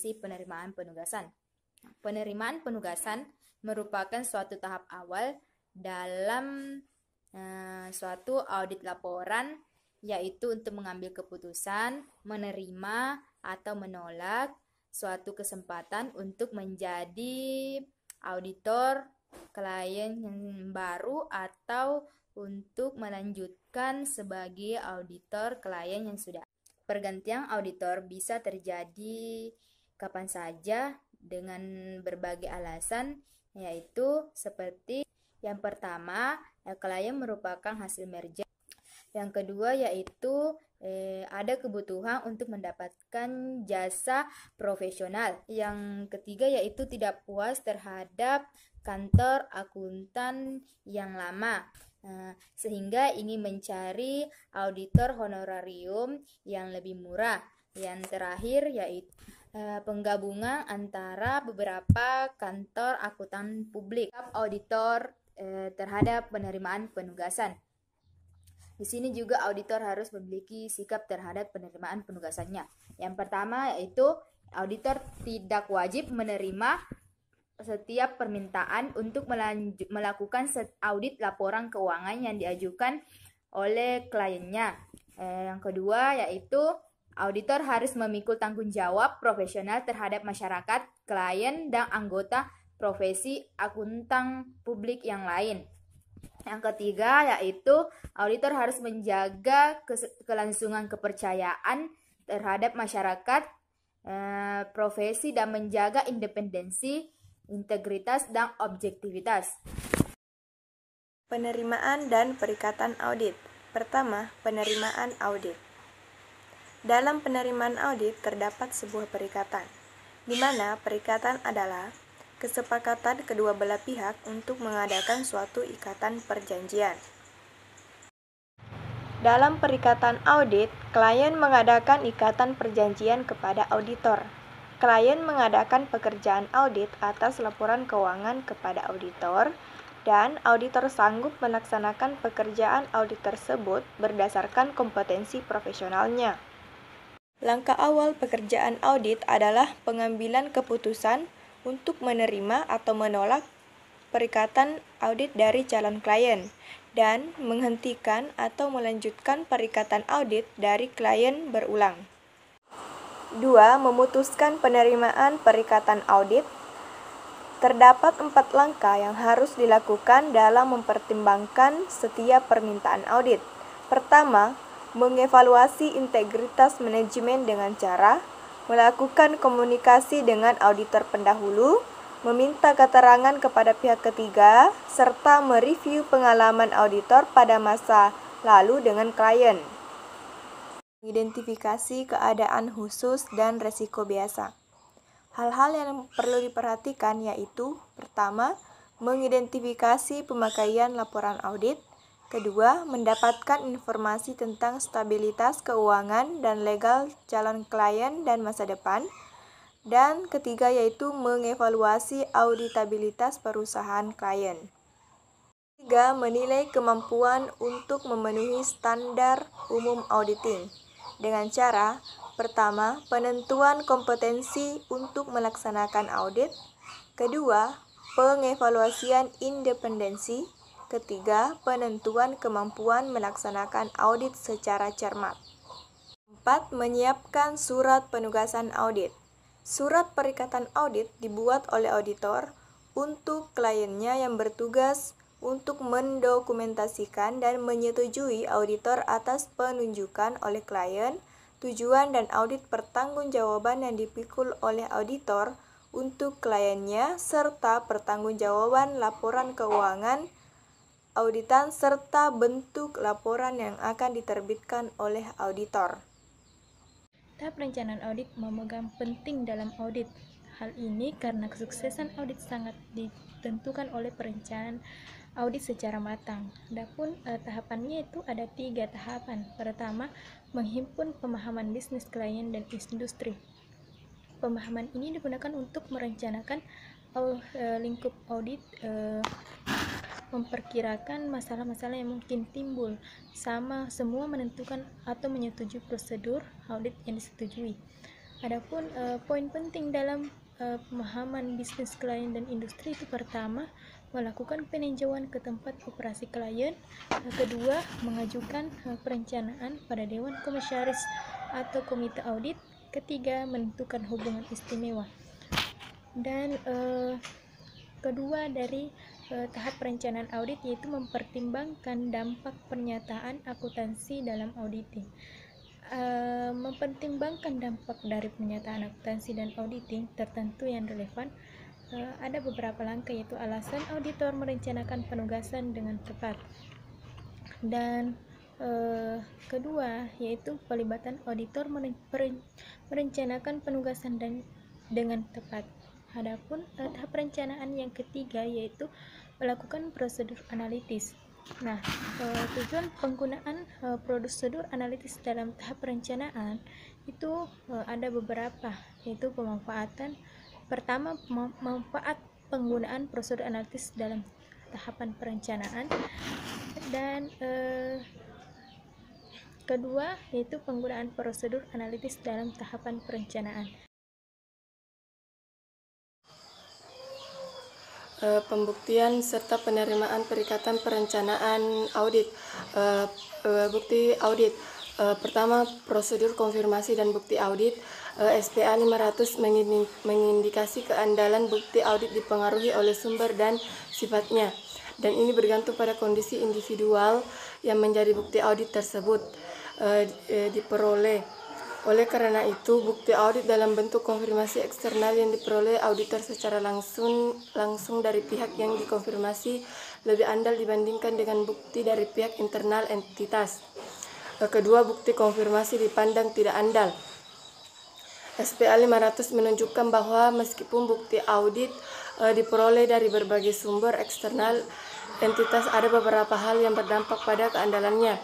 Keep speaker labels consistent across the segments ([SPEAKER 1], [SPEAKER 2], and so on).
[SPEAKER 1] kompetensi penerimaan penugasan. Penerimaan penugasan merupakan suatu tahap awal dalam suatu audit laporan, yaitu untuk mengambil keputusan, menerima atau menolak suatu kesempatan untuk menjadi auditor klien yang baru atau untuk melanjutkan sebagai auditor klien yang sudah. Pergantian auditor bisa terjadi kapan saja dengan berbagai alasan, yaitu seperti yang pertama, klien merupakan hasil merger. Yang kedua yaitu ada kebutuhan untuk mendapatkan jasa profesional. Yang ketiga yaitu tidak puas terhadap kantor akuntan yang lama, sehingga ingin mencari auditor honorarium yang lebih murah. Yang terakhir yaitu penggabungan antara beberapa kantor akuntan publik. Auditor terhadap penerimaan penugasan. Di sini juga auditor harus memiliki sikap terhadap penerimaan penugasannya. Yang pertama yaitu auditor tidak wajib menerima setiap permintaan untuk melakukan audit laporan keuangan yang diajukan oleh kliennya. Yang kedua yaitu auditor harus memikul tanggung jawab profesional terhadap masyarakat, klien, dan anggota profesi akuntan publik yang lain. Yang ketiga yaitu auditor harus menjaga kelangsungan kepercayaan terhadap masyarakat, profesi, dan menjaga independensi, integritas, dan objektivitas.
[SPEAKER 2] Penerimaan dan perikatan audit. Pertama, penerimaan audit. Dalam penerimaan audit terdapat sebuah perikatan, di mana perikatan adalah kesepakatan kedua belah pihak untuk mengadakan suatu ikatan perjanjian. Dalam perikatan audit, klien mengadakan ikatan perjanjian kepada auditor. Klien mengadakan pekerjaan audit atas laporan keuangan kepada auditor, dan auditor sanggup melaksanakan pekerjaan audit tersebut berdasarkan kompetensi profesionalnya. Langkah awal pekerjaan audit adalah pengambilan keputusan untuk menerima atau menolak perikatan audit dari calon klien, dan menghentikan atau melanjutkan perikatan audit dari klien berulang. 2. Memutuskan penerimaan perikatan audit. Terdapat 4 langkah yang harus dilakukan dalam mempertimbangkan setiap permintaan audit. Pertama, mengevaluasi integritas manajemen dengan cara melakukan komunikasi dengan auditor pendahulu, meminta keterangan kepada pihak ketiga, serta mereview pengalaman auditor pada masa lalu dengan klien. Identifikasi keadaan khusus dan resiko biasa. Hal-hal yang perlu diperhatikan yaitu: pertama, mengidentifikasi pemakaian laporan audit. Kedua, mendapatkan informasi tentang stabilitas keuangan dan legal calon klien dan masa depan. Dan ketiga yaitu mengevaluasi auditabilitas perusahaan klien. 3. Menilai kemampuan untuk memenuhi standar umum auditing dengan cara: pertama, penentuan kompetensi untuk melaksanakan audit. Kedua, pengevaluasian independensi. Ketiga, penentuan kemampuan melaksanakan audit secara cermat. 4. Menyiapkan surat penugasan audit. Surat perikatan audit dibuat oleh auditor untuk kliennya yang bertugas untuk mendokumentasikan dan menyetujui auditor atas penunjukan oleh klien, tujuan dan audit pertanggungjawaban yang dipikul oleh auditor untuk kliennya, serta pertanggungjawaban laporan keuangan auditan serta bentuk laporan yang akan diterbitkan oleh auditor.
[SPEAKER 3] Tahap perencanaan audit memegang penting dalam audit. Hal ini karena kesuksesan audit sangat ditentukan oleh perencanaan audit secara matang. Adapun tahapannya itu ada 3 tahapan. Pertama, menghimpun pemahaman bisnis klien dan industri. Pemahaman ini digunakan untuk merencanakan lingkup audit, memperkirakan masalah-masalah yang mungkin timbul, semua menentukan atau menyetujui prosedur audit yang disetujui. Adapun poin penting dalam pemahaman bisnis klien dan industri itu pertama, melakukan peninjauan ke tempat operasi klien, kedua, mengajukan perencanaan pada Dewan Komisaris atau Komite Audit, ketiga, menentukan hubungan istimewa. Dan kedua dari tahap perencanaan audit yaitu mempertimbangkan dampak pernyataan akuntansi dalam auditing. Mempertimbangkan dampak dari pernyataan akuntansi dan auditing tertentu yang relevan, ada beberapa langkah, yaitu alasan auditor merencanakan penugasan dengan tepat, dan kedua yaitu pelibatan auditor merencanakan penugasan dengan tepat. Adapun tahap perencanaan yang ketiga yaitu melakukan prosedur analitis. Nah, tujuan penggunaan prosedur analitis dalam tahap perencanaan itu ada beberapa, yaitu pertama manfaat penggunaan prosedur analitis dalam tahapan perencanaan, dan kedua yaitu penggunaan prosedur analitis dalam tahapan perencanaan.
[SPEAKER 4] Pembuktian serta penerimaan perikatan perencanaan audit. Bukti audit. Pertama, prosedur konfirmasi dan bukti audit. SPA 500 mengindikasi keandalan bukti audit dipengaruhi oleh sumber dan sifatnya, dan ini bergantung pada kondisi individual yang menjadi bukti audit tersebut diperoleh. Oleh karena itu, bukti audit dalam bentuk konfirmasi eksternal yang diperoleh auditor secara langsung dari pihak yang dikonfirmasi lebih andal dibandingkan dengan bukti dari pihak internal entitas. Kedua, bukti konfirmasi dipandang tidak andal. SPA 500 menunjukkan bahwa meskipun bukti audit diperoleh dari berbagai sumber eksternal entitas, ada beberapa hal yang berdampak pada keandalannya.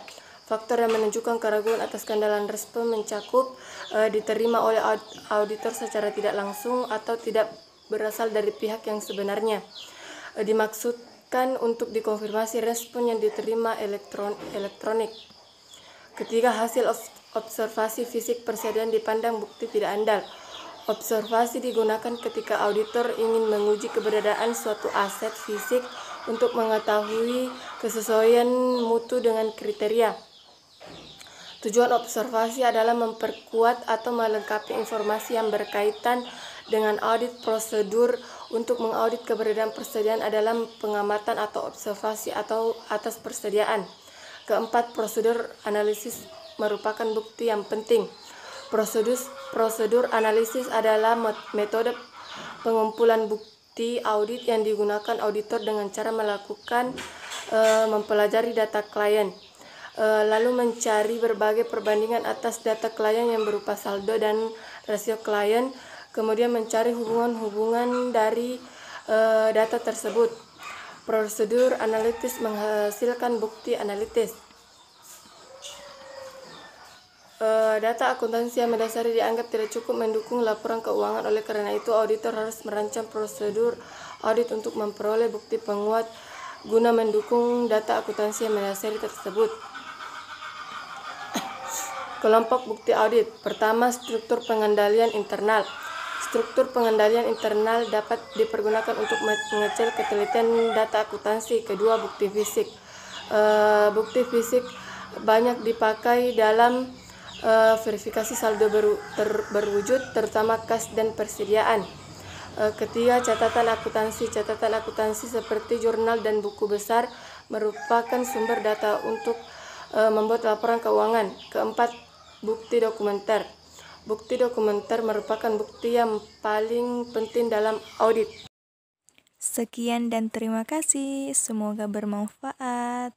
[SPEAKER 4] Faktor yang menunjukkan keraguan atas keandalan respon mencakup diterima oleh auditor secara tidak langsung atau tidak berasal dari pihak yang sebenarnya. Dimaksudkan untuk dikonfirmasi respon yang diterima elektronik. Ketiga, hasil observasi fisik persediaan dipandang bukti tidak andal. Observasi digunakan ketika auditor ingin menguji keberadaan suatu aset fisik untuk mengetahui kesesuaian mutu dengan kriteria. Tujuan observasi adalah memperkuat atau melengkapi informasi yang berkaitan dengan audit. Prosedur untuk mengaudit keberadaan persediaan adalah pengamatan atau observasi atau atas persediaan. Keempat, prosedur analisis merupakan bukti yang penting. Prosedur analisis adalah metode pengumpulan bukti audit yang digunakan auditor dengan cara mempelajari data klien, lalu mencari berbagai perbandingan atas data klien yang berupa saldo dan rasio klien, kemudian mencari hubungan-hubungan dari data tersebut. Prosedur analitis menghasilkan bukti analitis. Data akuntansi yang mendasari dianggap tidak cukup mendukung laporan keuangan. Oleh karena itu, auditor harus merancang prosedur audit untuk memperoleh bukti penguat guna mendukung data akuntansi yang mendasari tersebut. Kelompok bukti audit. Pertama, struktur pengendalian internal. Struktur pengendalian internal dapat dipergunakan untuk mengecil ketelitian data akuntansi. Kedua, bukti fisik. Bukti fisik banyak dipakai dalam verifikasi saldo berwujud, terutama kas dan persediaan. Ketiga, catatan akuntansi. Catatan akuntansi seperti jurnal dan buku besar merupakan sumber data untuk membuat laporan keuangan. Keempat, bukti dokumenter. Bukti dokumenter merupakan bukti yang paling penting dalam audit.
[SPEAKER 2] Sekian dan terima kasih. Semoga bermanfaat.